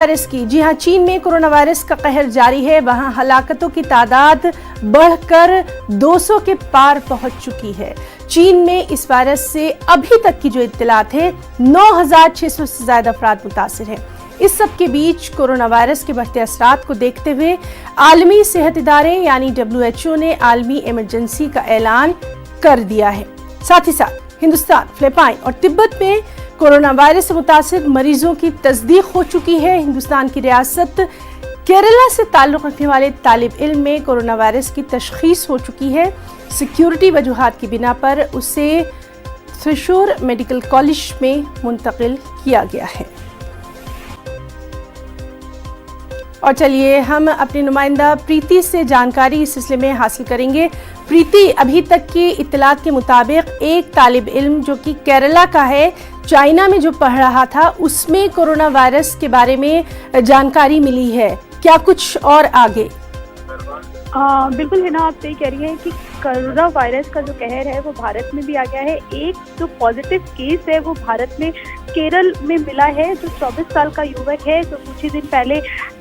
Virus की, जी हां, चीन में कोरोना वायरस का कहर जारी है। वहां हलाकतों की तादाद बढ़कर 200 के पार पहुंच चुकी है। चीन में इस वायरस से अभी तक की जो इत्तलात है 9,600 से ज्यादा अफराद मुतासिर हैं। इस सब के बीच कोरोना वायरस के बढ़ते असरात को देखते हुए आलमी सेहत इदारे यानी WHO ने आलमी इमरजेंसी का ऐलान कर दिया है। साथ ही साथ हिंदुस्तान, फिलिपाइन और तिब्बत में कोरोना वायरस से मुतासिर मरीजों की तस्दीक हो चुकी है। हिंदुस्तान की रियासत केरला से ताल्लुक़ रखने वाले तालिब इल्म में कोरोना वायरस की तशख़ीस हो चुकी है। सिक्योरिटी वजूहात की बिना पर उसे थ्रिशूर मेडिकल कॉलेज में मुंतकिल किया गया है। और चलिए हम अपनी नुमाइंदा प्रीति से जानकारी इस सिलसिले में हासिल करेंगे। प्रीति, अभी तक की इत्तलात के मुताबिक एक तालिब इल्म जो कि केरला का है, चाइना में जो पढ़ रहा था, उसमें कोरोना वायरस के बारे में जानकारी मिली है। क्या कुछ और आगे? बिल्कुल है ना, आप सही कह रही हैं कि कोरोना वायरस का जो कहर है वो भारत में भी आ गया है। एक जो पॉजिटिव केस है वो भारत में केरल में मिला है, जो 24 साल का युवक है, जो कुछ ही दिन पहले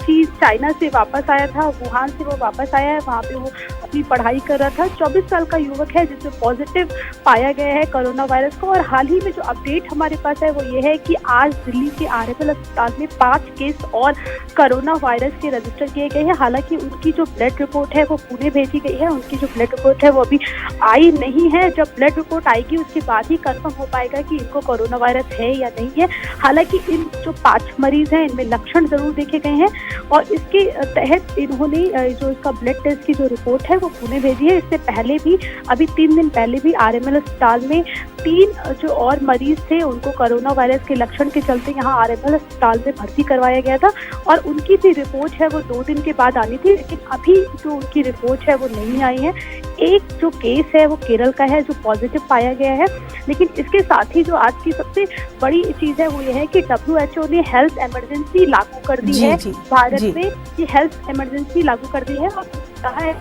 चाइना से वापस आया था, वुहान से वो वापस आया है, वहाँ पे वो अपनी पढ़ाई कर रहा था। 24 साल का युवक है जिसमें पॉजिटिव पाया गया है कोरोना वायरस को। और हाल ही में जो अपडेट हमारे पास है वो ये है कि आज दिल्ली के RML अस्पताल में 5 केस और कोरोना वायरस के रजिस्टर किए गए हैं। हालांकि उनकी जो ब्लड रिपोर्ट है वो पुणे भेजी गई है, उनकी जो ब्लड रिपोर्ट है वो अभी आई नहीं है। जब ब्लड रिपोर्ट आएगी उसके बाद ही कंफर्म हो पाएगा कि इनको कोरोना वायरस है या नहीं है। हालांकि इन जो 5 मरीज हैं इनमें लक्षण जरूर देखे गए हैं और इसके तहत इन्होंने जो इसका ब्लड टेस्ट की जो रिपोर्ट है वो पुणे भेजी है। इससे पहले भी अभी 3 दिन पहले भी RML अस्पताल में 3 जो और मरीज थे उनको कोरोना वायरस के लक्षण के चलते यहाँ RML अस्पताल में भर्ती करवाया गया था और उनकी भी रिपोर्ट है वो 2 दिन के बाद आनी थी, लेकिन अभी जो उनकी रिपोर्ट है वो नहीं आई है। एक जो केस है वो केरल का है जो पॉजिटिव पाया गया है। लेकिन इसके साथ ही जो आज की सबसे बड़ी चीज है वो ये है कि WHO ने हेल्थ इमरजेंसी लागू कर दी है भारत में। ये हेल्थ इमरजेंसी लागू कर दी है और कहा है